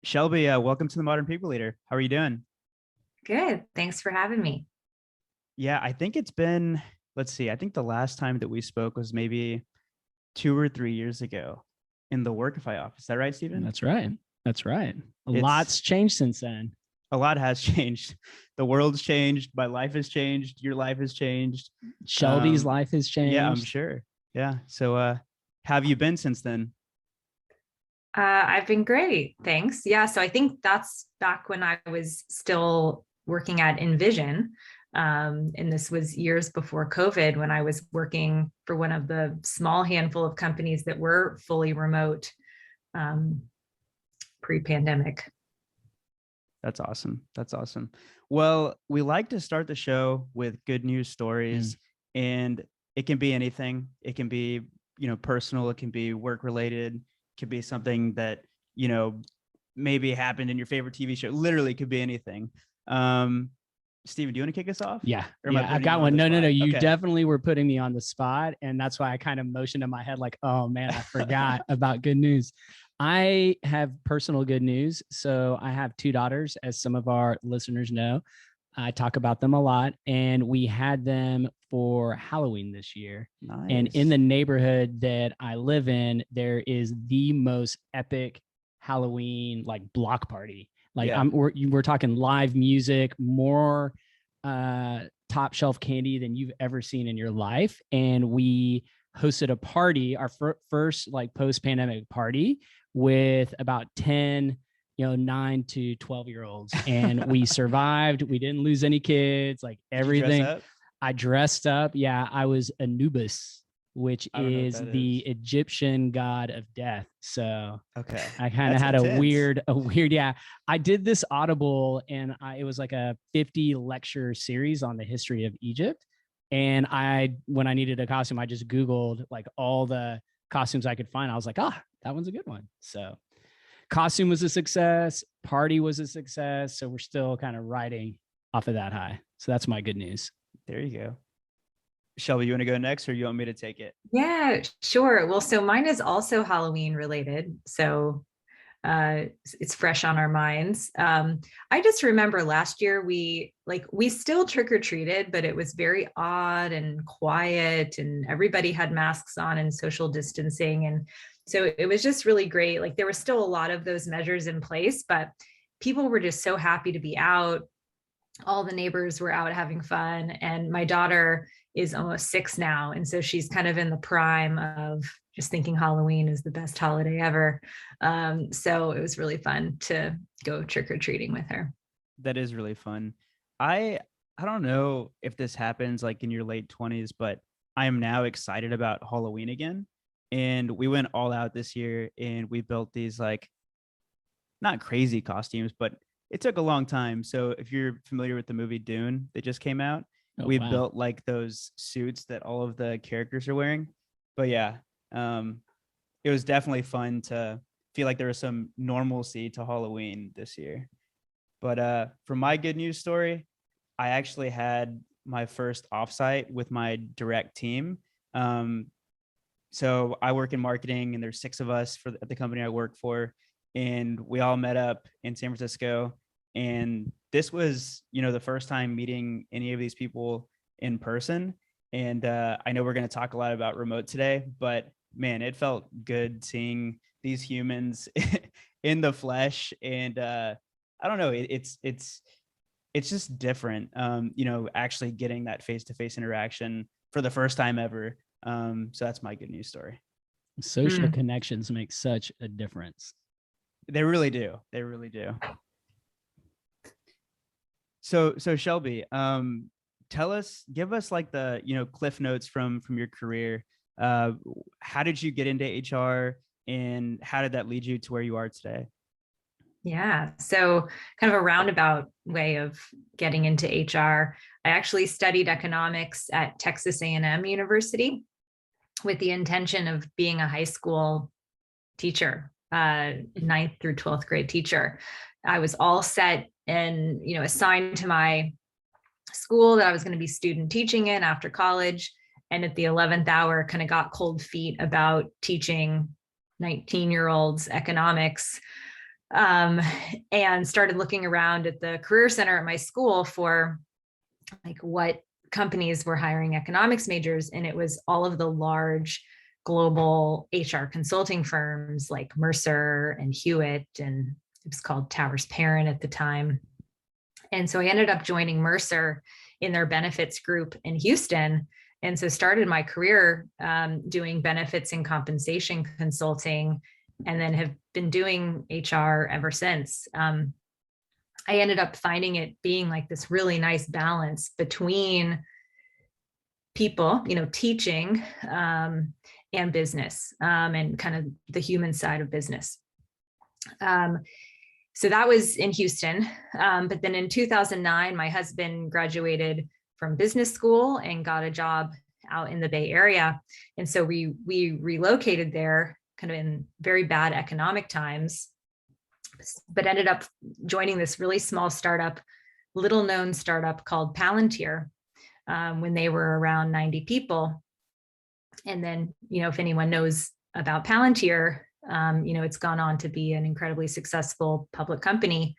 Shelby, welcome to the Modern People Leader. How are you doing? Good. Thanks for having me. Yeah, I think it's been, let's see, I think the last time that we spoke was maybe 2 or 3 years ago in the Workify office. Is that right, Stephen? That's right. That's right. A It's lot's changed since then. a lot has changed. The world's changed. My life has changed. Your life has changed. Shelby's life has Yeah, I'm changed. sure. Yeah. So, how have you been since then? I've been great. Thanks. Yeah. So I think that's back when I was still working at Envision. And this was years before COVID when I was working for one of the small handful of companies that were fully remote um, pre-pandemic. That's awesome. That's awesome. Well, we like to start the show with good news stories, and it can be anything. It can be, personal. It can be work related. It could be something that, you know, maybe happened in your favorite TV show. Literally could be anything. Um, Steven, do you want to kick us off? Yeah. Or am I Yeah. I've putting got you on one. the No. spot? You Okay. definitely were putting me on the spot. And that's why I kind of motioned in my head like, oh man, I forgot about good news. I have personal good news. So I have two daughters, as some of our listeners know. I talk about them a lot, and we had them for Halloween this year. And in Nice. the neighborhood that I live in, there is the most epic Halloween like block party. Like Yeah. we're talking live music, more top shelf candy than you've ever seen in your life. And we hosted a party, our first like post pandemic party, with about 10 9 to 12-year-olds, and we survived. We didn't lose any kids, like Did you dress everything. up? I dressed up. Yeah, I was Anubis, which I don't know what is that the is. Egyptian god of death. So Okay. I kind of That's had intense. yeah. I did this Audible, and it was like a 50 lecture series on the history of Egypt. And when I needed a costume, I just Googled like all the costumes I could find. I was like, that one's a good one. So costume was a success, party was a success. So we're still kind of riding off of that high. So that's my good news. There you go. Shelby, you want to go next or you want me to take it? Yeah, sure. Well, so mine is also Halloween related. So it's fresh on our minds. I just remember last year we still trick or treated, but it was very odd and quiet, and everybody had masks on and social distancing, and so it was just really great. Like there were still a lot of those measures in place, but people were just so happy to be out. All the neighbors were out having fun, and my daughter is almost 6 now, and so she's kind of in the prime of just thinking Halloween is the best holiday ever. So it was really fun to go trick-or-treating with her. That is really fun. I don't know if this happens like in your late 20s, but I am now excited about Halloween again. And we went all out this year and we built these like not crazy costumes, but it took a long time. So if you're familiar with the movie Dune that just came out, Oh, we wow. built like those suits that all of the characters are wearing. But yeah, um, it was definitely fun to feel like there was some normalcy to Halloween this year. But for my good news story, I actually had my first offsite with my direct team. Um, so I work in marketing, and there's 6 of us at the company I work for, and we all met up in San Francisco. And this was, the first time meeting any of these people in person. And I know we're going to talk a lot about remote today, but man, it felt good seeing these humans in the flesh. And I don't know, it's just different, actually getting that face-to-face interaction for the first time ever. So that's my good news story. Social connections make such a difference. They really do. They really do. So Shelby, give us like the, cliff notes from your career. How did you get into HR, and how did that lead you to where you are today? Yeah. So kind of a roundabout way of getting into HR. I actually studied economics at Texas A&M University with the intention of being a high school teacher, 9th through 12th grade teacher. I was all set and, assigned to my school that I was going to be student teaching in after college. And at the 11th hour, kind of got cold feet about teaching 19-year-olds economics. and started looking around at the career center at my school for like what companies were hiring economics majors. And it was all of the large global HR consulting firms like Mercer and Hewitt, and it was called Towers Parent at the time. And so I ended up joining Mercer in their benefits group in Houston. And so started my career doing benefits and compensation consulting, and then have been doing HR ever since. I ended up finding it being like this really nice balance between people, teaching and business, and kind of the human side of business. So that was in Houston. But then in 2009, my husband graduated from business school and got a job out in the Bay Area. And so we relocated there kind of in very bad economic times, but ended up joining this really small startup, little known startup called Palantir, when they were around 90 people. And then, if anyone knows about Palantir, it's gone on to be an incredibly successful public company.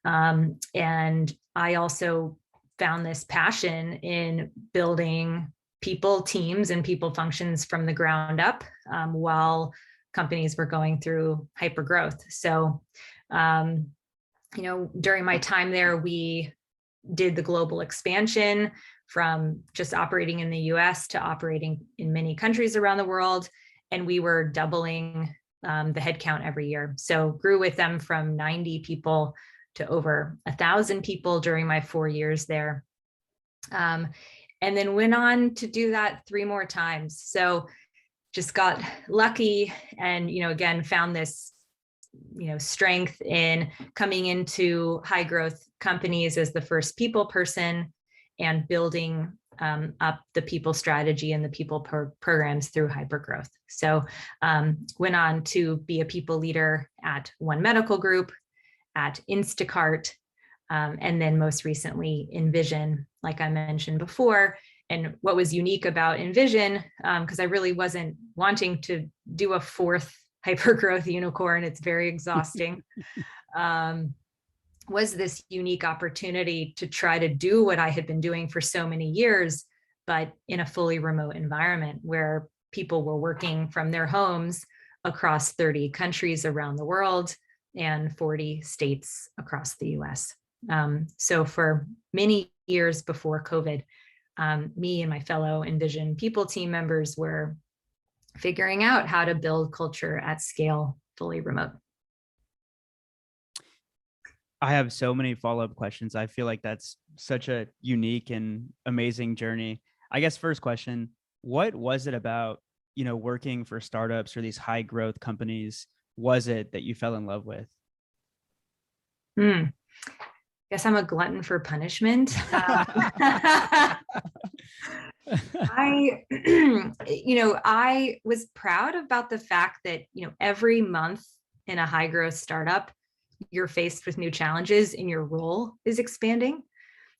And I also found this passion in building people teams and people functions from the ground up, while companies were going through hyper growth. So, during my time there, we did the global expansion from just operating in the US to operating in many countries around the world. And we were doubling the headcount every year. So grew with them from 90 people to over 1,000 people during my 4 years there. And then went on to do that 3 more times. So just got lucky and, again, found this, strength in coming into high growth companies as the first people person and building up the people strategy and the people programs through hypergrowth. So went on to be a people leader at One Medical Group, at Instacart, and then most recently Envision, like I mentioned before. And what was unique about Envision, because I really wasn't wanting to do a 4th hypergrowth unicorn, it's very exhausting, was this unique opportunity to try to do what I had been doing for so many years, but in a fully remote environment where people were working from their homes across 30 countries around the world and 40 states across the US. So for many years before COVID, me and my fellow Envision people team members were figuring out how to build culture at scale, fully remote. I have so many follow-up questions. I feel like that's such a unique and amazing journey. I guess first question, what was it about, working for startups or these high growth companies was it that you fell in love with? Guess I'm a glutton for punishment. I was proud about the fact that, every month in a high growth startup, you're faced with new challenges and your role is expanding.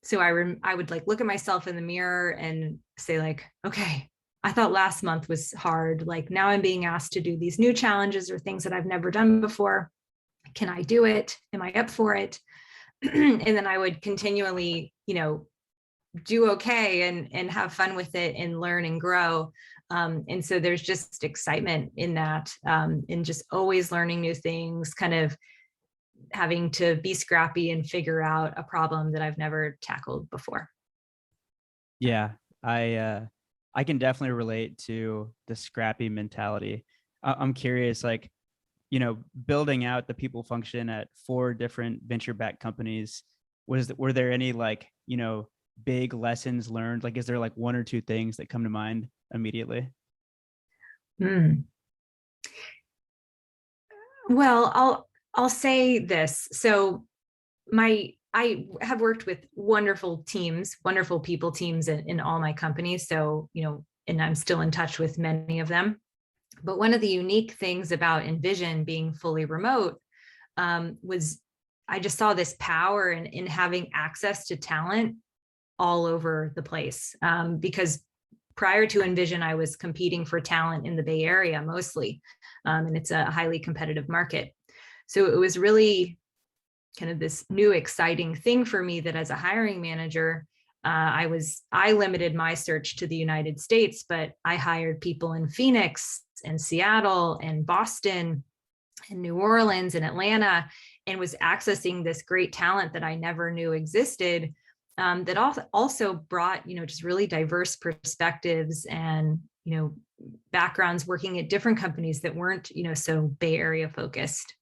So I would look at myself in the mirror and say okay, I thought last month was hard. Now I'm being asked to do these new challenges or things that I've never done before. Can I do it? Am I up for it? And then I would continually, do okay and have fun with it and learn and grow. And so there's just excitement in that, and just always learning new things, kind of having to be scrappy and figure out a problem that I've never tackled before. Yeah, I can definitely relate to the scrappy mentality. I'm curious, building out the people function at 4 different venture-backed companies, were there any big lessons learned? Is there 1 or 2 things that come to mind immediately? Well, I'll say this. So I have worked with wonderful teams, wonderful people teams in all my companies. So, and I'm still in touch with many of them. But one of the unique things about Envision being fully remote was I just saw this power in having access to talent all over the place. Because prior to Envision, I was competing for talent in the Bay Area mostly, and it's a highly competitive market. So it was really kind of this new exciting thing for me that as a hiring manager, I limited my search to the United States, but I hired people in Phoenix and Seattle and Boston and New Orleans and Atlanta, and was accessing this great talent that I never knew existed. That also brought, just really diverse perspectives and, backgrounds working at different companies that weren't, so Bay Area focused.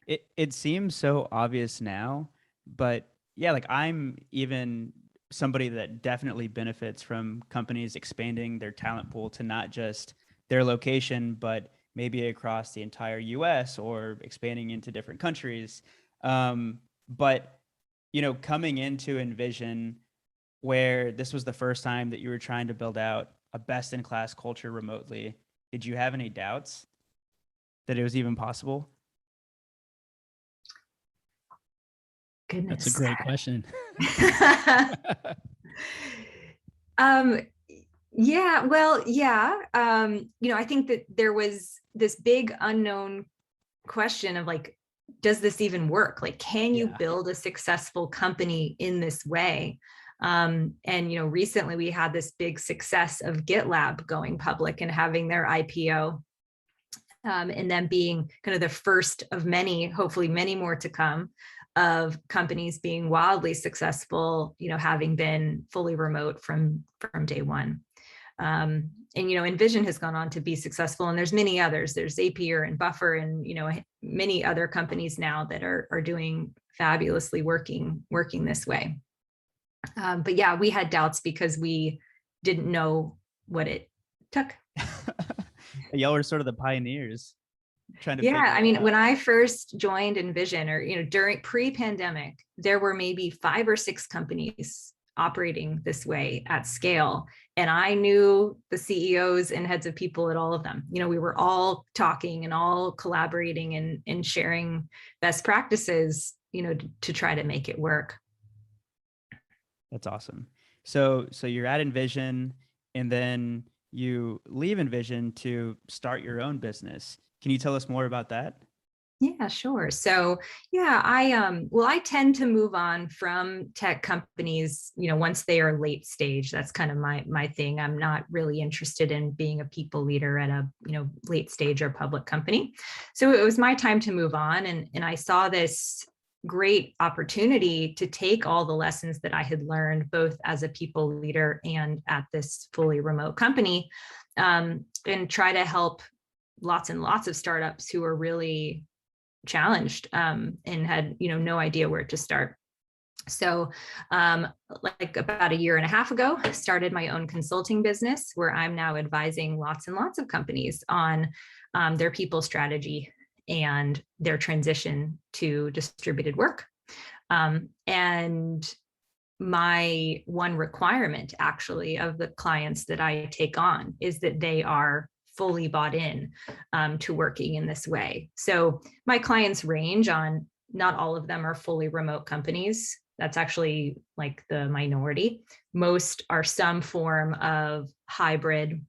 It seems so obvious now, but yeah, like I'm even somebody that definitely benefits from companies expanding their talent pool to not just their location, but maybe across the entire US or expanding into different countries. But coming into Envision, where this was the first time that you were trying to build out a best-in-class culture remotely, did you have any doubts that it was even possible? Goodness. That's a great question. Yeah, well, yeah. I think that there was this big unknown question of like, does this even work? Like, can you build a successful company in this way? And recently we had this big success of GitLab going public and having their IPO, and then being kind of the first of many, hopefully many more to come, of companies being wildly successful, having been fully remote from day one. And Envision has gone on to be successful, and there's many others. There's Zapier and Buffer and many other companies now that are doing fabulously working this way. But yeah, we had doubts because we didn't know what it took. Y'all were sort of the pioneers trying to Yeah, I mean, out. when I first joined Envision, or during pre-pandemic, there were maybe 5 or 6 companies operating this way at scale. And I knew the CEOs and heads of people at all of them. We were all talking and all collaborating and sharing best practices, to try to make it work. That's awesome. So you're at Envision, and then you leave Envision to start your own business. Can you tell us more about that? Yeah, sure. So yeah, I tend to move on from tech companies, once they are late stage. That's kind of my thing. I'm not really interested in being a people leader at a, late stage or public company. So it was my time to move on. And I saw this great opportunity to take all the lessons that I had learned, both as a people leader and at this fully remote company, and try to help lots and lots of startups who are really challenged, and had no idea where to start. So like about a year and a half ago, I started my own consulting business where I'm now advising lots and lots of companies on their people strategy and their transition to distributed work. And my one requirement actually of the clients that I take on is that they are fully bought in to working in this way. So my clients range on, not all of them are fully remote companies. That's actually like the minority. Most are some form of hybrid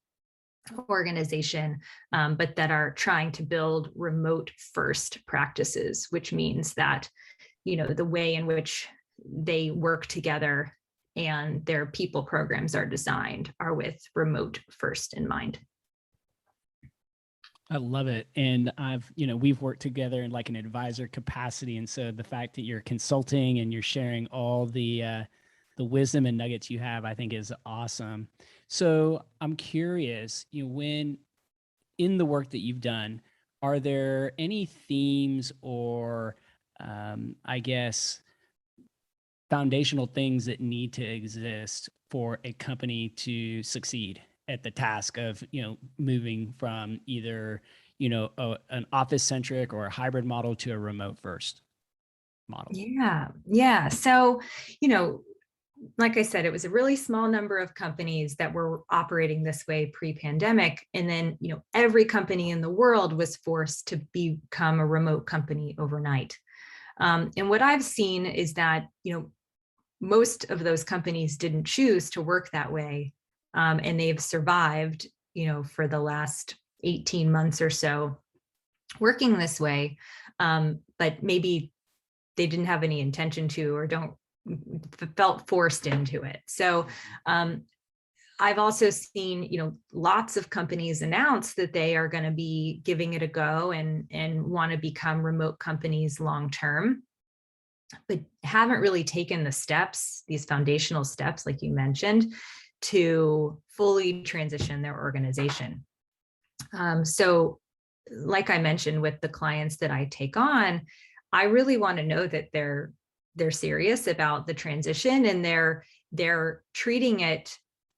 organization, but that are trying to build remote first practices, which means that, the way in which they work together and their people programs are designed are with remote first in mind. I love it. And we've worked together in like an advisor capacity. And so the fact that you're consulting and you're sharing all the wisdom and nuggets you have, I think is awesome. So I'm curious, when in the work that you've done, are there any themes or I guess foundational things that need to exist for a company to succeed at the task of, moving from either, an office centric or a hybrid model to a remote first model? Yeah. So, like I said, it was a really small number of companies that were operating this way pre-pandemic. And then, every company in the world was forced to become a remote company overnight. And what I've seen is that, most of those companies didn't choose to work that way. And they've survived, for the last 18 months or so working this way. but maybe they didn't have any intention to, or felt forced into it. So I've also seen, lots of companies announce that they are going to be giving it a go and want to become remote companies long term, but haven't really taken the steps, these foundational steps, like you mentioned, to fully transition their organization. So like I mentioned, with the clients that I take on, I really want to know that they're serious about the transition, and they're treating it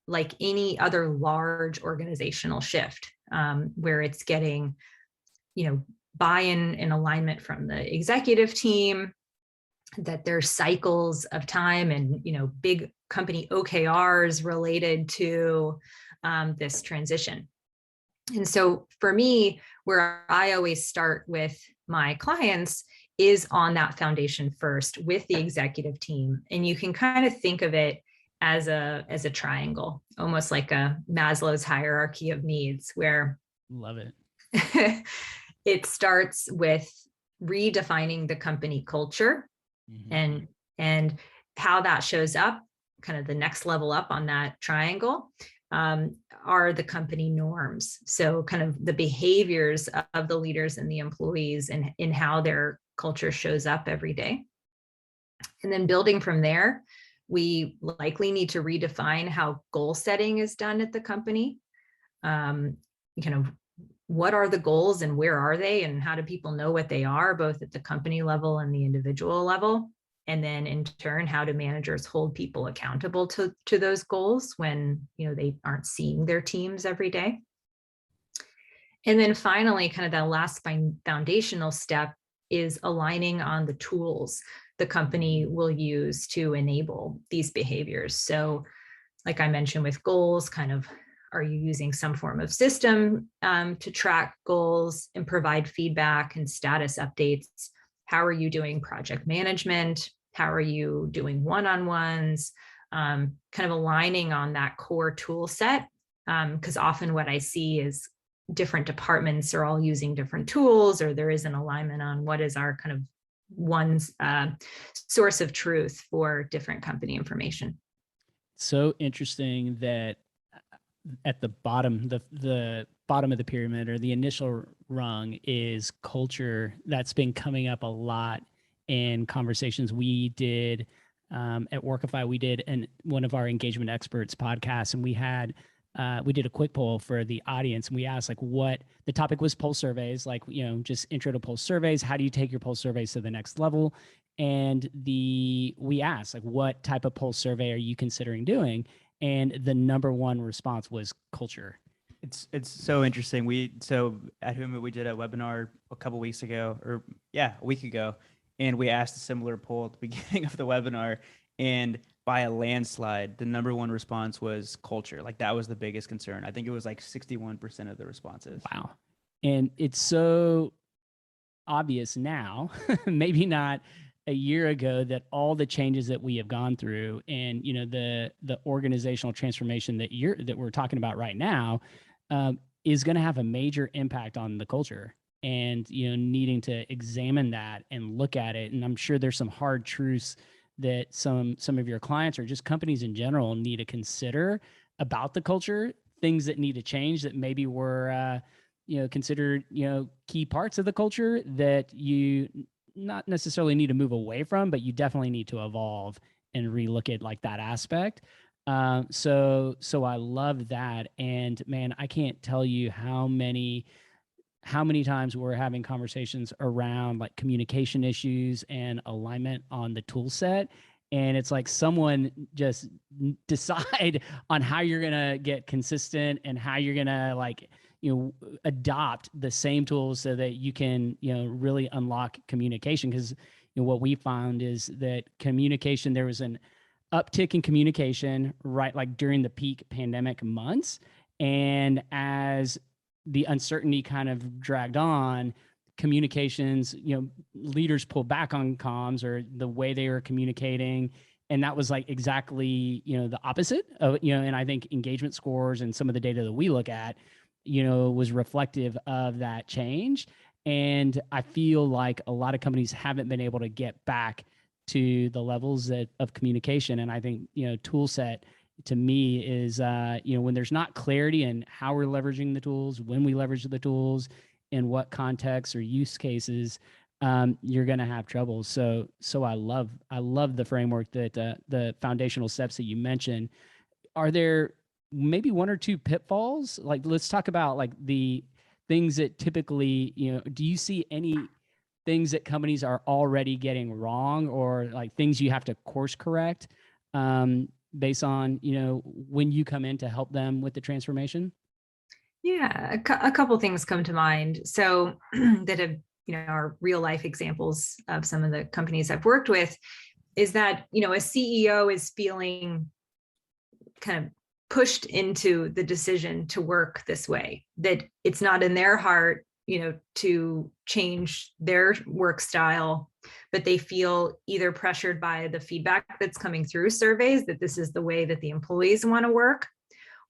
like any other large organizational shift, where it's getting, buy-in and alignment from the executive team, that there's cycles of time and, big company OKRs related to this transition. And so for me, where I always start with my clients is on that foundation first with the executive team. And you can kind of think of it as a triangle, almost like a Maslow's hierarchy of needs, where love it. It starts with redefining the company culture, and how that shows up, kind of the next level up on that triangle, are the company norms. So kind of the behaviors of the leaders and the employees, and in how their culture shows up every day. And then building from there, we likely need to redefine how goal setting is done at the company. What are the goals and where are they, and how do people know what they are, both at the company level and the individual level? And then in turn, how do managers hold people accountable to those goals when, they aren't seeing their teams every day? And then finally, kind of that last foundational step is aligning on the tools the company will use to enable these behaviors. So like I mentioned with goals, kind of, are you using some form of system to track goals and provide feedback and status updates? How are you doing project management? How are you doing one-on-ones? Kind of aligning on that core tool set, because often what I see is different departments are all using different tools, or there isn't alignment on what is our kind of one's source of truth for different company information. So interesting that at the bottom, the bottom of the pyramid, or the initial rung, is culture. That's been coming up a lot in conversations we did at Workify. We did one of our engagement experts podcasts, and we did a quick poll for the audience, and we asked what the topic was: pulse surveys, just intro to pulse surveys. How do you take your pulse surveys to the next level? And we asked what type of pulse survey are you considering doing? And the number one response was culture. It's so interesting. So at Huma, we did a webinar a couple weeks ago, a week ago, and we asked a similar poll at the beginning of the webinar, and by a landslide, the number one response was culture. That was the biggest concern. I think it was 61% of the responses. Wow. And it's so obvious now, maybe not a year ago, that all the changes that we have gone through, and the organizational transformation that we're talking about right now, is going to have a major impact on the culture, and needing to examine that and look at it. And I'm sure there's some hard truths that some of your clients, or just companies in general, need to consider about the culture, things that need to change that maybe were considered key parts of the culture that you not necessarily need to move away from, but you definitely need to evolve and relook at that aspect. So I love that. And man, I can't tell you how many times we're having conversations around communication issues and alignment on the tool set. And it's someone just decide on how you're going to get consistent and how you're going to adopt the same tools so that you can, really unlock communication. Because what we found is that communication, there was an uptick in communication, right? During the peak pandemic months. And as the uncertainty kind of dragged on, communications, leaders pulled back on comms, or the way they were communicating. And that was exactly, the opposite of, and I think engagement scores and some of the data that we look at, was reflective of that change. And I feel like a lot of companies haven't been able to get back to the levels of communication. And I think, tool set to me is, when there's not clarity in how we're leveraging the tools, when we leverage the tools, in what contexts or use cases, you're going to have trouble. So I love the framework that the foundational steps that you mentioned. Are there maybe one or two pitfalls? Like, let's talk about like the things that typically, do you see any things that companies are already getting wrong, or like things you have to course correct based on, when you come in to help them with the transformation? Yeah, a couple things come to mind. So that have, are real life examples of some of the companies I've worked with, is that, a CEO is feeling kind of pushed into the decision to work this way, that it's not in their heart, to change their work style, but they feel either pressured by the feedback that's coming through surveys that this is the way that the employees want to work,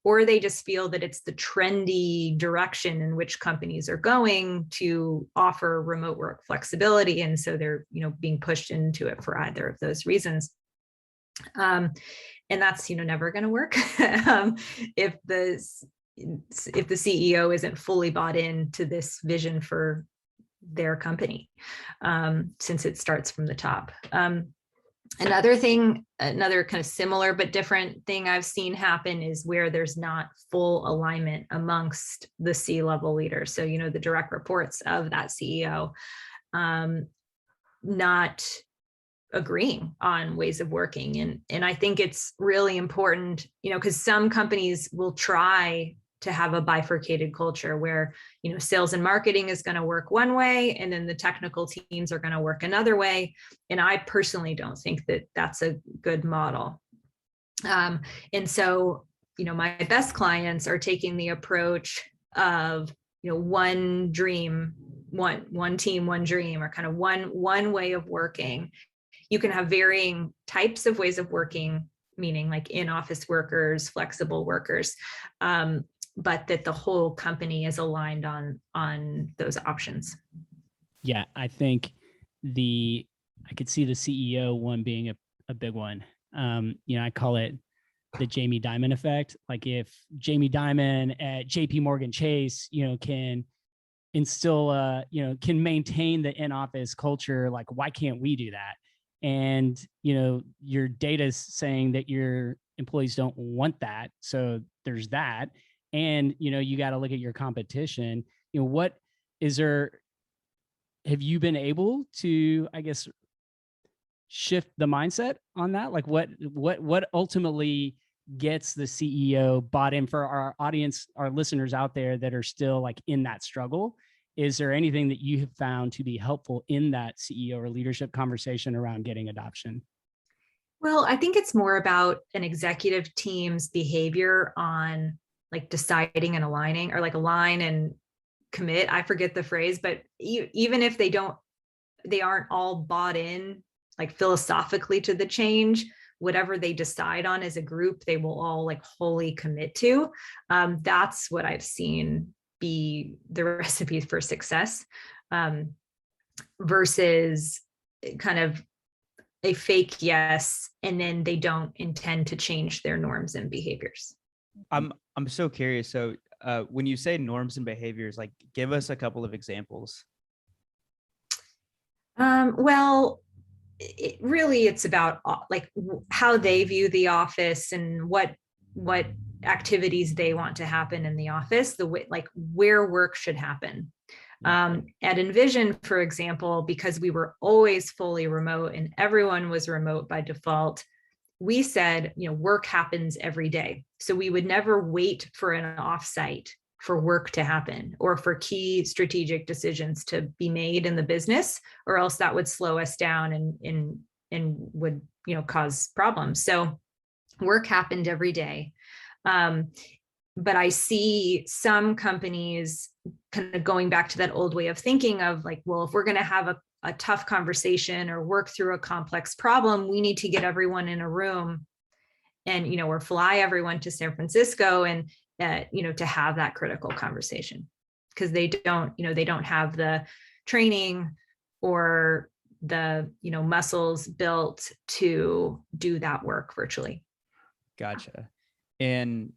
or they just feel that it's the trendy direction in which companies are going to offer remote work flexibility. And so they're, being pushed into it for either of those reasons. And that's, never going to work if the CEO isn't fully bought into this vision for their company, since it starts from the top. Another kind of similar but different thing I've seen happen is where there's not full alignment amongst the C-level leaders. So, the direct reports of that CEO, not agreeing on ways of working. And I think it's really important, because some companies will try to have a bifurcated culture where, sales and marketing is going to work one way, and then the technical teams are going to work another way. And I personally don't think that that's a good model. And so, my best clients are taking the approach of, one dream, one team, one dream, or kind of one way of working. You can have varying types of ways of working, meaning like in-office workers, flexible workers, but that the whole company is aligned on those options. Yeah, I think I could see the CEO one being a big one. I call it the Jamie Dimon effect. Like, if Jamie Dimon at JP Morgan Chase, can instill, can maintain the in-office culture, like, why can't we do that? And, your data's saying that your employees don't want that. So there's that. And, you got to look at your competition. What is there, have you been able to, I guess, shift the mindset on that? Like, what ultimately gets the CEO bought in? For our audience, our listeners out there that are still like in that struggle, is there anything that you have found to be helpful in that CEO or leadership conversation around getting adoption? Well, I think it's more about an executive team's behavior on like deciding and aligning, or like align and commit. I forget the phrase, but even if they aren't all bought in like philosophically to the change, whatever they decide on as a group, they will all like wholly commit to. That's what I've seen be the recipe for success, versus kind of a fake yes, and then they don't intend to change their norms and behaviors. I'm so curious. So when you say norms and behaviors, like, give us a couple of examples. Well, it's about like how they view the office and what activities they want to happen in the office, the way, like where work should happen. At Envision, for example, because we were always fully remote and everyone was remote by default, we said, work happens every day. So we would never wait for an offsite for work to happen or for key strategic decisions to be made in the business, or else that would slow us down and would, cause problems. So work happened every day. But I see some companies kind of going back to that old way of thinking of like, well, if we're going to have a tough conversation or work through a complex problem, we need to get everyone in a room and, or fly everyone to San Francisco and, to have that critical conversation, because they don't have the training or the, muscles built to do that work virtually. Gotcha. And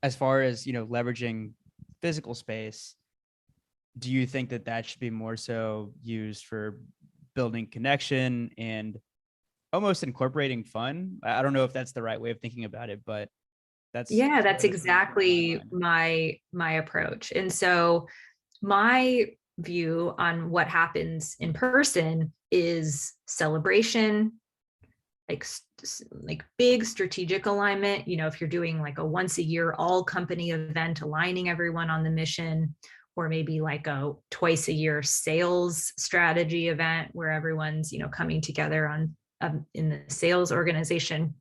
as far as, leveraging physical space, do you think that that should be more so used for building connection and almost incorporating fun? I don't know if that's the right way of thinking about it, but that's exactly my approach. And so my view on what happens in person is celebration, like big strategic alignment. If you're doing like a once a year all company event, aligning everyone on the mission, or maybe like a twice a year sales strategy event where everyone's, coming together on in the sales organization.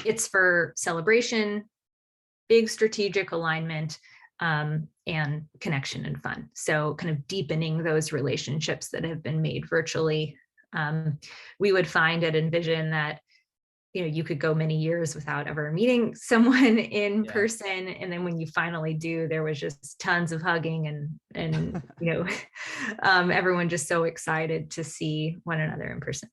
It's for celebration, big strategic alignment, and connection and fun. So kind of deepening those relationships that have been made virtually. We would find at Envision that, you could go many years without ever meeting someone in person. And then when you finally do, there was just tons of hugging and everyone just so excited to see one another in person.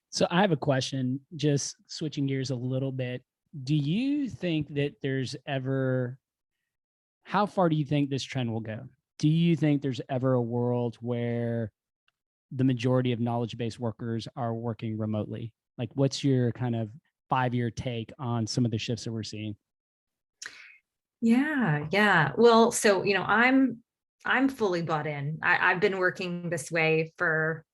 So I have a question, just switching gears a little bit. Do you think that how far do you think this trend will go? Do you think there's ever a world where the majority of knowledge-based workers are working remotely? Like, what's your kind of 5-year take on some of the shifts that we're seeing? Yeah. Well, so, I'm fully bought in. I've been working this way for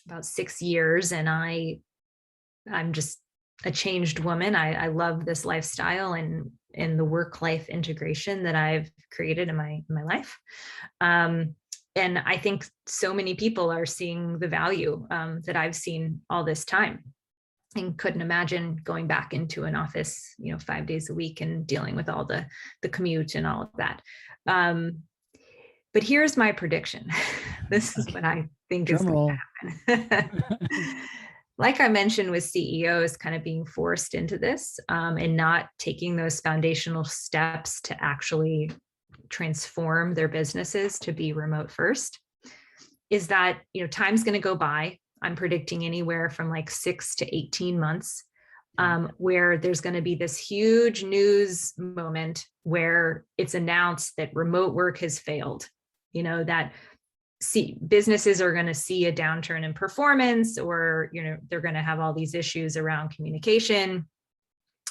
about 6 years, and I'm just a changed woman. I love this lifestyle and the work-life integration that I've created in my life. And I think so many people are seeing the value that I've seen all this time, and couldn't imagine going back into an office, 5 days a week and dealing with all the commute and all of that. But here's my prediction. This is what I think is going to happen. Like I mentioned, with CEOs kind of being forced into this and not taking those foundational steps to actually transform their businesses to be remote first, is that, time's going to go by. I'm predicting anywhere from like 6 to 18 months, where there's going to be this huge news moment where it's announced that remote work has failed, that businesses are going to see a downturn in performance, or, they're going to have all these issues around communication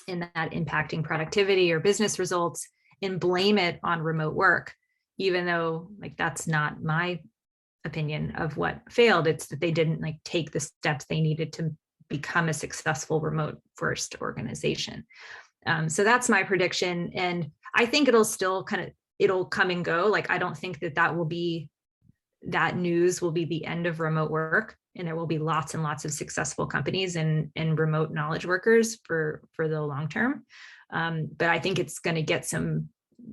and that impacting productivity or business results, and blame it on remote work, even though like that's not my opinion of what failed. It's that they didn't take the steps they needed to become a successful remote first organization. So that's my prediction. And I think it'll still it'll come and go. I don't think that news will be the end of remote work, and there will be lots and lots of successful companies and remote knowledge workers for the long term. But I think it's going to get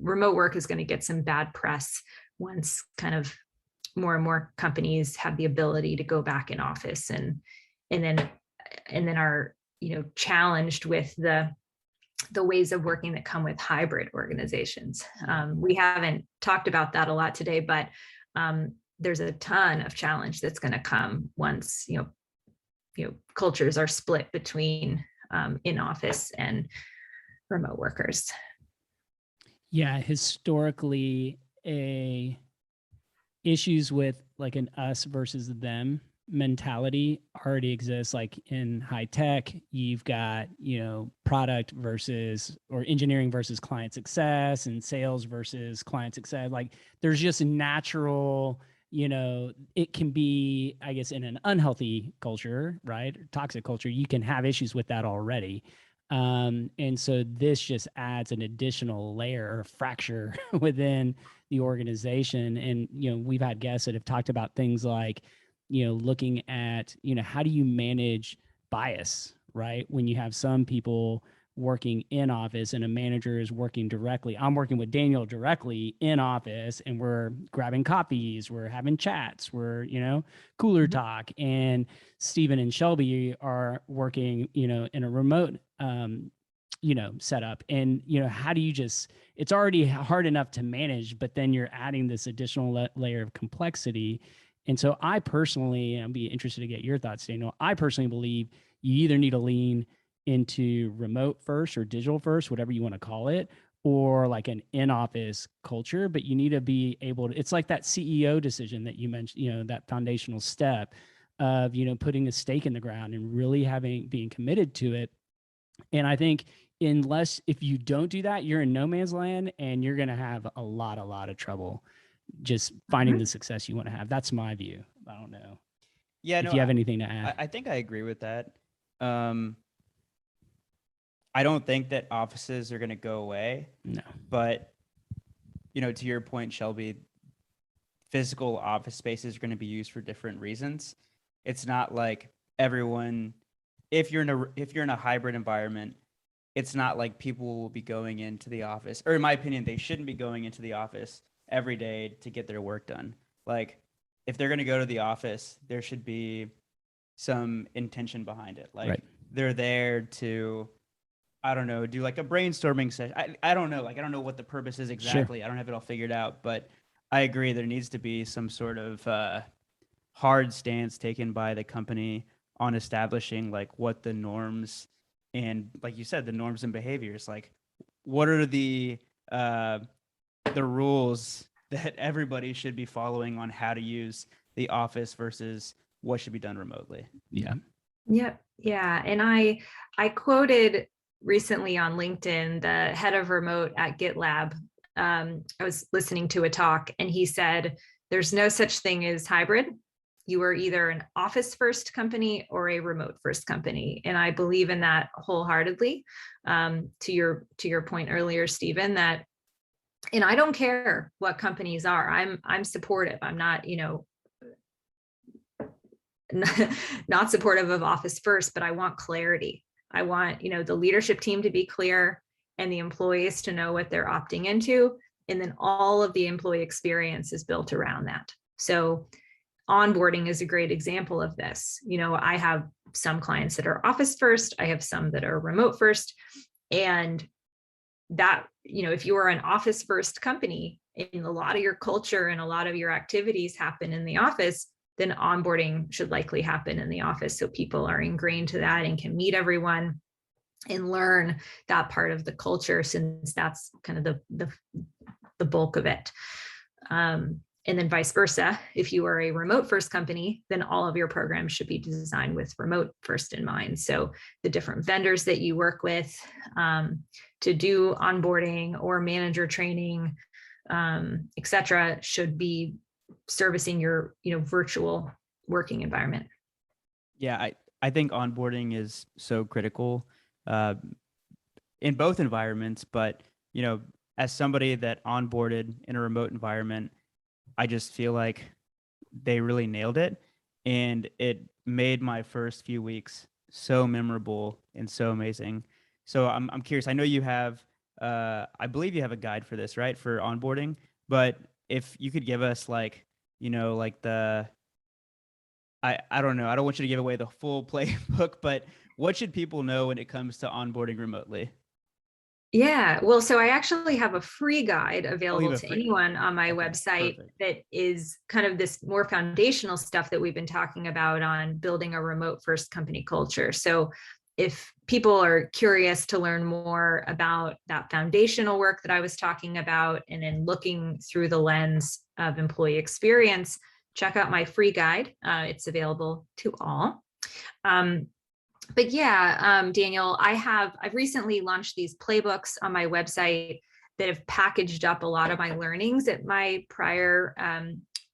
remote work is going to get some bad press once kind of more and more companies have the ability to go back in office and then are, challenged with the ways of working that come with hybrid organizations. We haven't talked about that a lot today, but there's a ton of challenge that's going to come once, cultures are split between in office and remote workers. Yeah, historically, issues with like an us versus them mentality already exists. Like in high tech, you've got, product versus, or engineering versus client success, and sales versus client success. Like there's just natural, it can be, I guess, in an unhealthy culture, right? Or toxic culture, you can have issues with that already. And so this just adds an additional layer or fracture within the organization. And, we've had guests that have talked about things like, looking at, how do you manage bias, right? When you have some people working in office and a manager is working directly. I'm working with Daniel directly in office, and we're grabbing copies, we're having chats, we're, cooler talk. And Stephen and Shelby are working, in a remote set up. And, how do you it's already hard enough to manage, but then you're adding this additional layer of complexity. And so I personally, I'd be interested to get your thoughts, Daniel. I personally believe you either need to lean into remote first or digital first, whatever you want to call it, or like an in-office culture, but you need to be able to, it's like that CEO decision that you mentioned, that foundational step of, putting a stake in the ground and really being committed to it. And I think if you don't do that, you're in no man's land and you're going to have a lot of trouble just finding the success you want to have. That's my view. I don't know. Yeah. If you have anything to add. I think I agree with that. I don't think that offices are going to go away. No. But, to your point, Shelby, physical office spaces are going to be used for different reasons. It's not like everyone, if you're in a hybrid environment, it's not like people will be going into the office, or in my opinion, they shouldn't be going into the office every day to get their work done. Like, if they're going to go to the office, there should be some intention behind it. Like, they're there to, I don't know, do like a brainstorming session. I don't know. Like, I don't know what the purpose is exactly. Sure. I don't have it all figured out, but I agree there needs to be some sort of hard stance taken by the company on establishing like what the norms and, like you said, the norms and behaviors, like what are the rules that everybody should be following on how to use the office versus what should be done remotely. Yeah. Yep. Yeah. And I quoted recently on LinkedIn the head of remote at GitLab. I was listening to a talk and he said, there's no such thing as hybrid. You are either an office first company or a remote first company. And I believe in that wholeheartedly. To your point earlier, Stephen, that, and I don't care what companies are, I'm supportive. I'm not, not supportive of office first, but I want clarity. I want, the leadership team to be clear and the employees to know what they're opting into. And then all of the employee experience is built around that. So onboarding is a great example of this. I have some clients that are office first. I have some that are remote first. And that, if you are an office first company and a lot of your culture and a lot of your activities happen in the office, then onboarding should likely happen in the office. So people are ingrained to that and can meet everyone and learn that part of the culture, since that's kind of the bulk of it. And then vice versa, if you are a remote first company, then all of your programs should be designed with remote first in mind. So the different vendors that you work with to do onboarding or manager training, et cetera, should be servicing your virtual working environment. Yeah, I think onboarding is so critical in both environments, but as somebody that onboarded in a remote environment, I just feel like they really nailed it, and it made my first few weeks so memorable and so amazing. So I'm curious. I know you have, I believe you have a guide for this, right? For onboarding, but if you could give us like the, I don't know. I don't want you to give away the full playbook, but what should people know when it comes to onboarding remotely? Yeah, well, so I actually have a free guide available to anyone on my website. Perfect. That is kind of this more foundational stuff that we've been talking about on building a remote first company culture. So if people are curious to learn more about that foundational work that I was talking about, and then looking through the lens of employee experience, check out my free guide. It's available to all. But yeah, Daniel, I've recently launched these playbooks on my website that have packaged up a lot of my learnings at my prior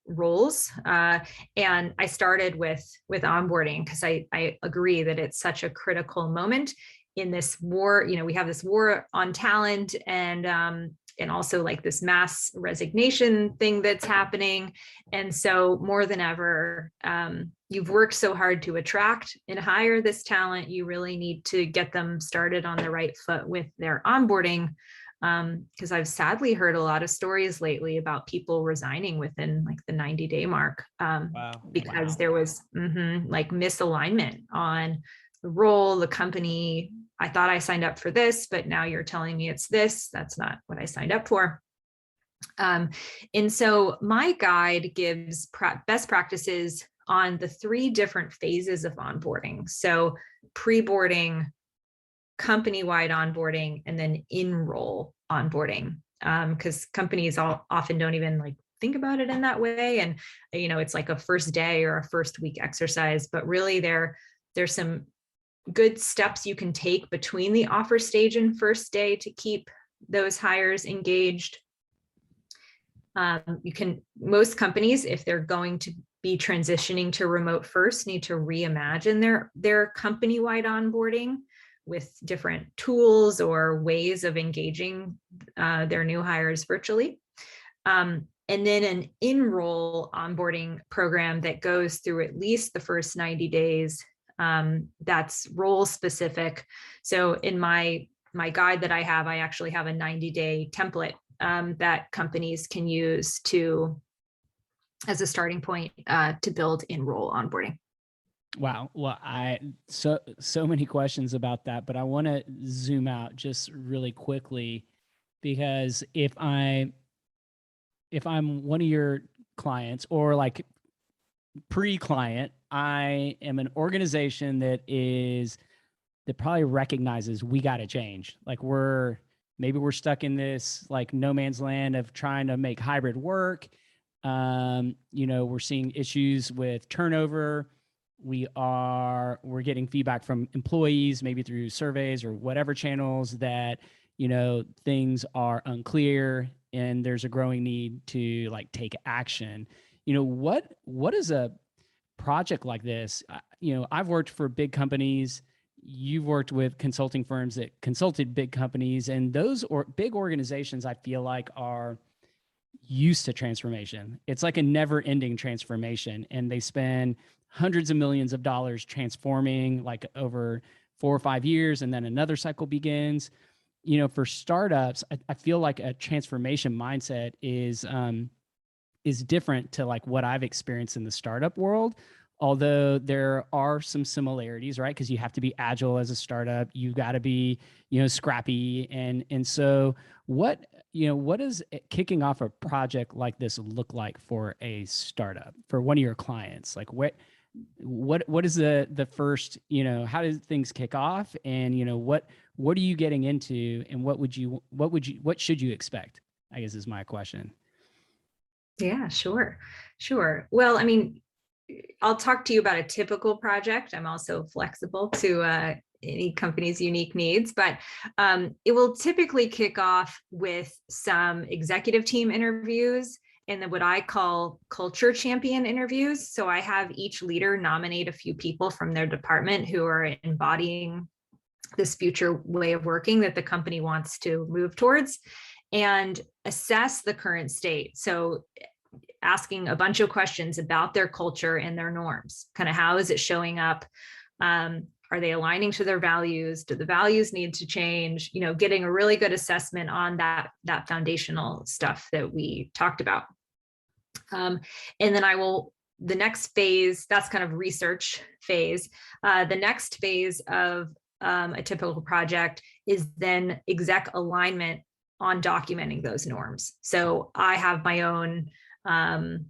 roles. And I started with onboarding because I agree that it's such a critical moment in this war. We have this war on talent, and also like this mass resignation thing that's happening. And so more than ever, you've worked so hard to attract and hire this talent. You really need to get them started on the right foot with their onboarding. Because I've sadly heard a lot of stories lately about people resigning within like the 90-day mark, because there was like misalignment on the role, the company I thought I signed up for this, but now you're telling me it's this. That's not what I signed up for. And so my guide gives best practices on the 3 different phases of onboarding. So pre-boarding, company-wide onboarding, and then in-role onboarding. Because companies often don't even like think about it in that way. And, it's like a first day or a first week exercise, but really there's some good steps you can take between the offer stage and first day to keep those hires engaged. Most companies, if they're going to be transitioning to remote first, need to reimagine their company-wide onboarding with different tools or ways of engaging their new hires virtually. And then an in-role onboarding program that goes through at least the first 90 days. That's role specific. So in my guide that I have, I actually have a 90-day template that companies can use as a starting point to build in-role onboarding. Wow. Well, so many questions about that, but I want to zoom out just really quickly, because if I'm one of your clients or like pre-client, I am an organization that probably recognizes we got to change. Like maybe we're stuck in this like no man's land of trying to make hybrid work. We're seeing issues with turnover. We're getting feedback from employees, maybe through surveys or whatever channels, that, things are unclear and there's a growing need to like take action. What is a project like this? I've worked for big companies. You've worked with consulting firms that consulted big companies, and those big organizations, I feel like, are used to transformation. It's like a never-ending transformation, and they spend hundreds of millions of dollars transforming like over 4 or 5 years, and then another cycle begins. For startups, I feel like a transformation mindset is different to like what I've experienced in the startup world. Although there are some similarities, right? Because you have to be agile as a startup. You got to be, scrappy. And so what does kicking off a project like this look like for a startup, for one of your clients? Like what is the first, how do things kick off? And, what are you getting into, and what should you expect, I guess, is my question. Yeah, sure. Well, I mean, I'll talk to you about a typical project. I'm also flexible to any company's unique needs, but it will typically kick off with some executive team interviews and then what I call culture champion interviews. So I have each leader nominate a few people from their department who are embodying this future way of working that the company wants to move towards, and assess the current state. So asking a bunch of questions about their culture and their norms, kind of how is it showing up? Are they aligning to their values? Do the values need to change? Getting a really good assessment on that foundational stuff that we talked about. And then the next phase, that's kind of research phase. The next phase of a typical project is then exec alignment on documenting those norms. So I have my own kind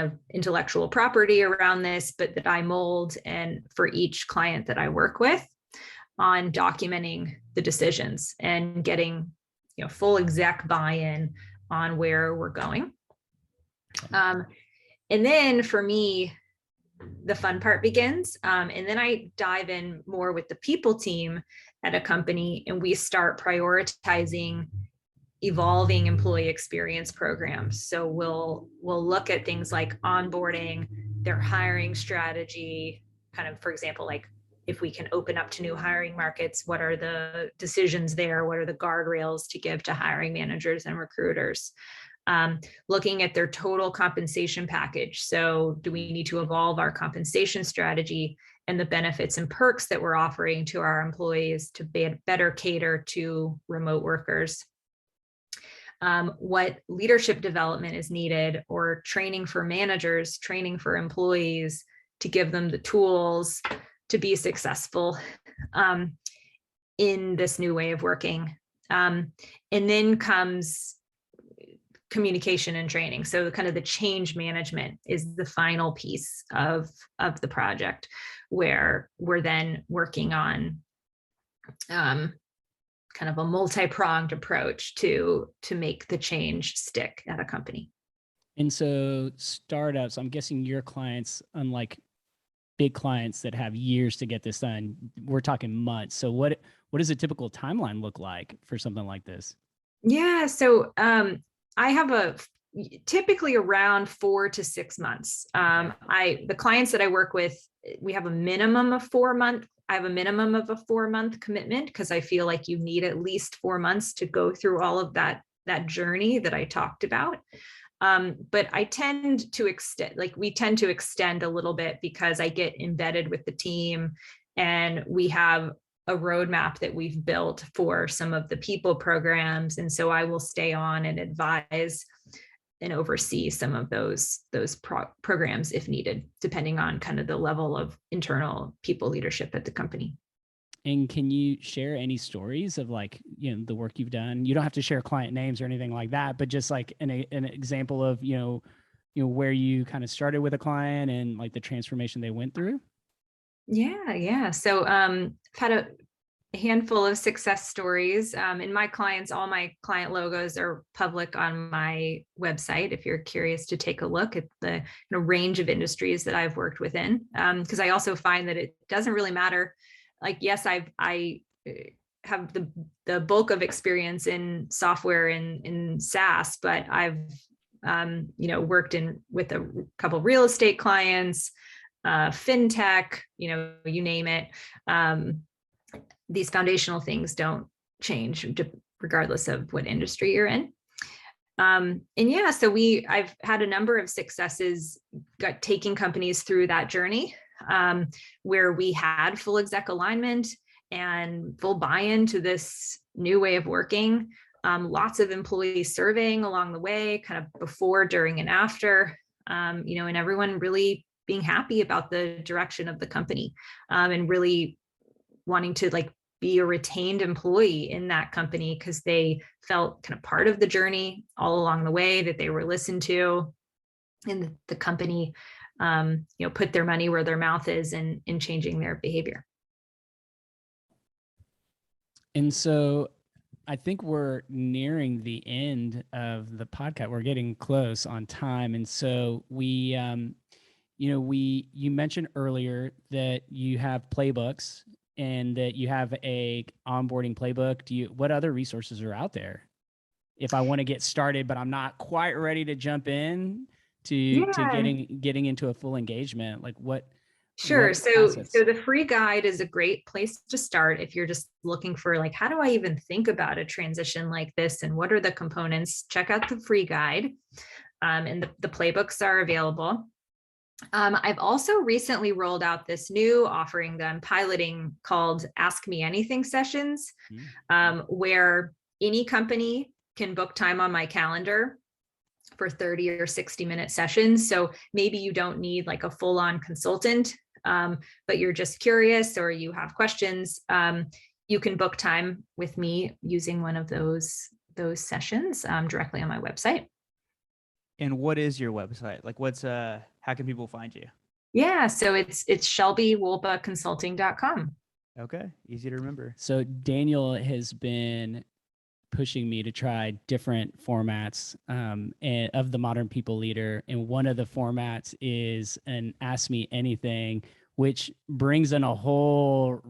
of intellectual property around this, but that I mold and for each client that I work with on documenting the decisions and getting full exec buy-in on where we're going. And then for me, the fun part begins. And then I dive in more with the people team at a company, and we start prioritizing evolving employee experience programs. So we'll look at things like onboarding, their hiring strategy, kind of, for example, like if we can open up to new hiring markets, what are the decisions there? What are the guardrails to give to hiring managers and recruiters? Looking at their total compensation package. So do we need to evolve our compensation strategy and the benefits and perks that we're offering to our employees to better cater to remote workers? What leadership development is needed, or training for managers, training for employees to give them the tools to be successful. in this new way of working. And then comes communication and training. So kind of the change management is the final piece of the project, where we're then working on kind of a multi-pronged approach to make the change stick at a company. And so startups, I'm guessing your clients, unlike big clients that have years to get this done, we're talking months. So what does a typical timeline look like for something like this? Yeah, so I have typically around 4 to 6 months. The clients that I work with, we have a minimum of 4 months. I have a minimum of a 4-month commitment, because I feel like you need at least 4 months to go through all of that journey that I talked about. But I tend to extend, we tend to extend a little bit, because I get embedded with the team, and we have a roadmap that we've built for some of the people programs. And so I will stay on and advise and oversee some of those programs if needed, depending on kind of the level of internal people leadership at the company. And can you share any stories of the work you've done? You don't have to share client names or anything like that, but just like an example of, where you kind of started with a client and like the transformation they went through. Yeah. So I've had a handful of success stories. And my clients, all my client logos are public on my website, if you're curious to take a look at the range of industries that I've worked within. Because I also find that it doesn't really matter. Yes, I have the bulk of experience in software and in SaaS, but I've worked with a couple of real estate clients, fintech, you name it. These foundational things don't change regardless of what industry you're in. And yeah, so I've had a number of successes taking companies through that journey, where we had full exec alignment and full buy-in to this new way of working. Lots of employee surveying along the way, kind of before, during, and after, and everyone really being happy about the direction of the company, and really wanting to be a retained employee in that company, because they felt kind of part of the journey all along the way, that they were listened to, and the company put their money where their mouth is in changing their behavior. And so I think we're nearing the end of the podcast. We're getting close on time. And so you mentioned earlier that you have playbooks and that you have a onboarding playbook. What other resources are out there if I want to get started, but I'm not quite ready to jump in to getting into a full engagement? Sure. So the free guide is a great place to start if you're just looking for how do I even think about a transition like this, and what are the components? Check out the free guide, and the playbooks are available. I've also recently rolled out this new offering that I'm piloting called Ask Me Anything sessions, where any company can book time on my calendar for 30 or 60-minute sessions. So maybe you don't need a full-on consultant, but you're just curious or you have questions. You can book time with me using one of those sessions directly on my website. And what is your website? How can people find you? Yeah, so it's ShelbyWolpaConsulting.com. Okay, easy to remember. So Daniel has been pushing me to try different formats of the Modern People Leader. And one of the formats is an Ask Me Anything, which brings in a whole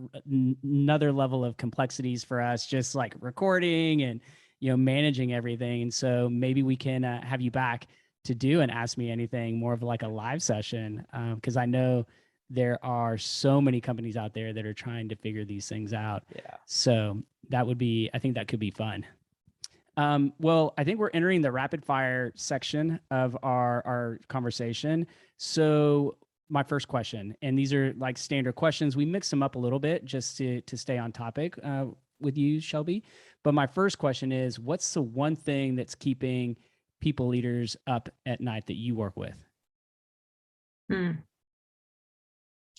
another level of complexities for us, just like recording and managing everything. And so maybe we can have you back to do an Ask Me Anything, more of a live session, because I know there are so many companies out there that are trying to figure these things out. Yeah. So I think that could be fun. Well, I think we're entering the rapid fire section of our conversation. So my first question, and these are standard questions. We mix them up a little bit just to stay on topic with you, Shelby. But my first question is, what's the one thing that's keeping people leaders up at night that you work with?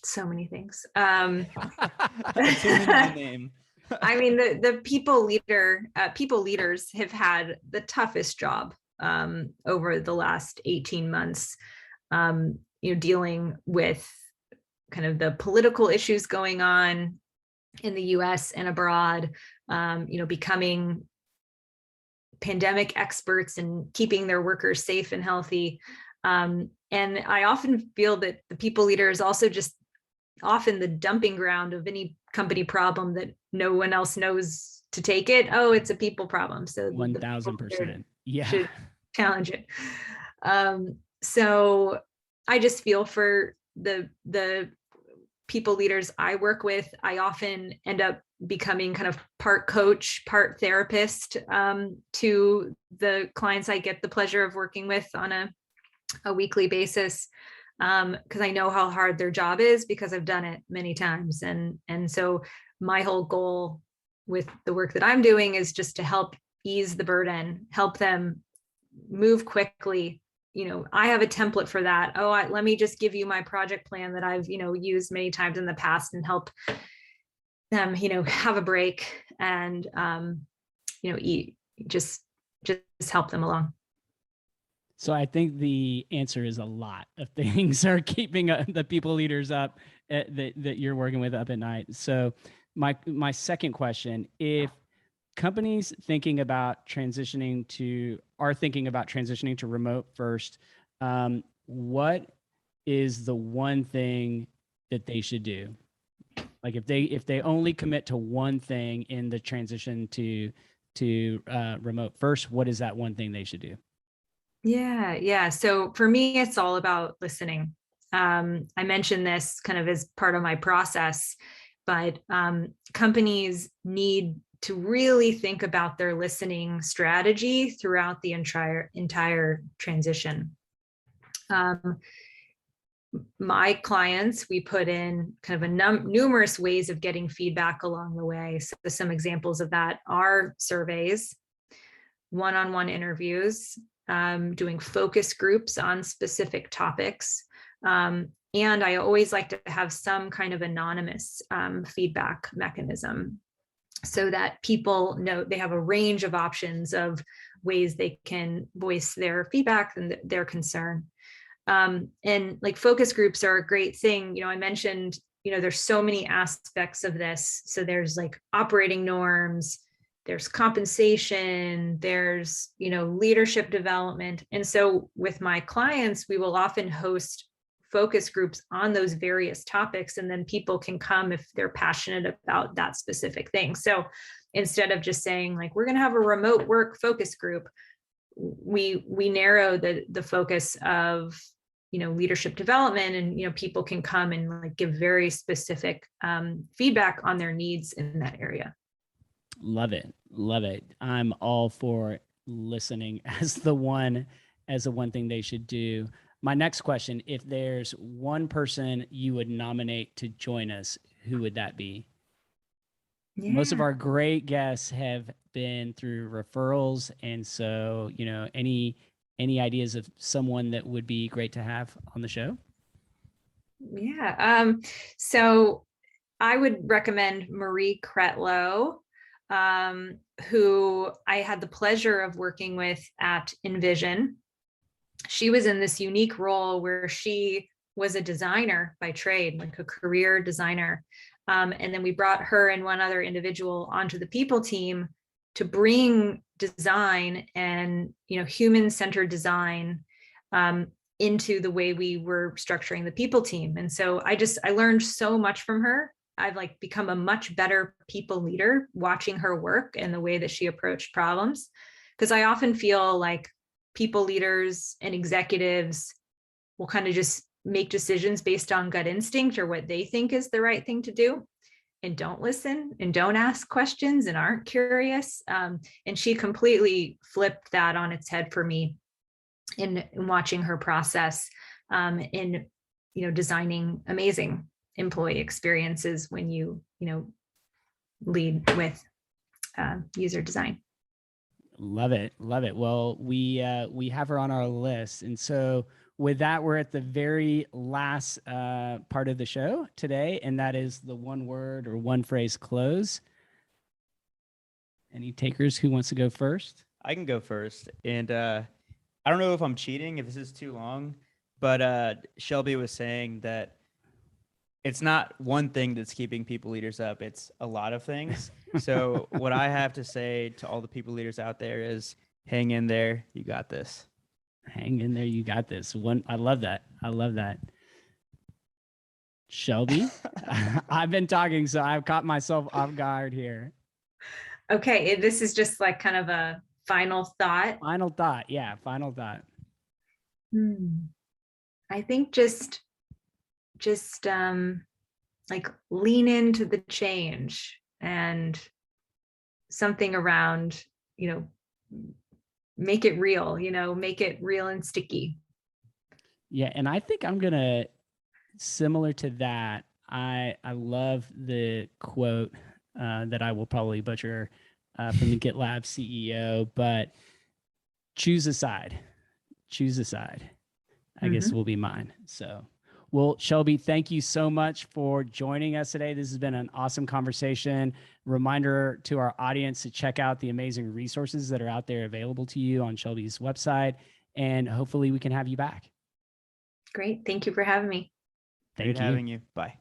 So many things. Too many to name. I mean, the people leaders have had the toughest job over the last 18 months, dealing with kind of the political issues going on in the US and abroad, becoming pandemic experts and keeping their workers safe and healthy. And I often feel that the people leader is also just often the dumping ground of any company problem that no one else knows to take it. Oh, it's a people problem. So 1000%. Yeah. Should challenge it. So I just feel for the people leaders I work with. I often end up becoming kind of part coach, part therapist to the clients I get the pleasure of working with on a weekly basis, because I know how hard their job is because I've done it many times. And so my whole goal with the work that I'm doing is just to help ease the burden, help them move quickly. I have a template for that. Let me just give you my project plan that I've, used many times in the past and help them, have a break and, just help them along. So I think the answer is a lot of things are keeping the people leaders up that you're working with up at night. So my second question, if companies are thinking about transitioning to remote first, what is the one thing that they should do? Like if they only commit to one thing in the transition to remote first, what is that one thing they should do? Yeah. So for me, it's all about listening. I mentioned this kind of as part of my process, but companies need to really think about their listening strategy throughout the entire transition. My clients, we put in kind of numerous ways of getting feedback along the way. So some examples of that are surveys, one-on-one interviews, doing focus groups on specific topics. And I always like to have some kind of anonymous feedback mechanism so that people know they have a range of options of ways they can voice their feedback and their concern. And like focus groups are a great thing. I mentioned, there's so many aspects of this. So there's like operating norms, there's compensation, there's, leadership development. And so with my clients, we will often host focus groups on those various topics, and then people can come if they're passionate about that specific thing. So instead of just saying like, we're going to have a remote work focus group, we narrow the focus of, leadership development, and, people can come and like give very specific feedback on their needs in that area. Love it. I'm all for listening as the one thing they should do. My next question, if there's one person you would nominate to join us, who would that be? Yeah. Most of our great guests have been through referrals. And so, any ideas of someone that would be great to have on the show? Yeah. So I would recommend Marie Kretlow, who I had the pleasure of working with at Envision. She was in this unique role where she was a designer by trade, like a career designer. And then we brought her and one other individual onto the people team to bring design and, human-centered design into the way we were structuring the people team. And so I learned so much from her. I've like become a much better people leader watching her work and the way that she approached problems. Because I often feel like people leaders and executives will kind of just make decisions based on gut instinct or what they think is the right thing to do, and don't listen and don't ask questions and aren't curious. And she completely flipped that on its head for me in watching her process in, designing amazing employee experiences when you lead with user design. Love it. Well, we have her on our list. And so with that, we're at the very last part of the show today, and that is the one word or one phrase close. Any takers? Who wants to go first? I can go first. And I don't know if I'm cheating, if this is too long, but Shelby was saying that it's not one thing that's keeping people leaders up, it's a lot of things. So what I have to say to all the people leaders out there is hang in there, you got this. Hang in there, you got this. I love that. I love that. Shelby, I've been talking, so I've caught myself off guard here. Okay, this is just like kind of a final thought. Final thought. Yeah, final thought. I think just like lean into the change and something around, make it real, make it real and sticky. Yeah, and I think I'm gonna, similar to that, I love the quote that I will probably butcher from the GitLab CEO, but choose a side. Choose a side, I guess will be mine. So, well, Shelby, thank you so much for joining us today. This has been an awesome conversation. Reminder to our audience to check out the amazing resources that are out there available to you on Shelby's website, and hopefully we can have you back. Great. Thank you for having me. Thank Great you. having you. Bye.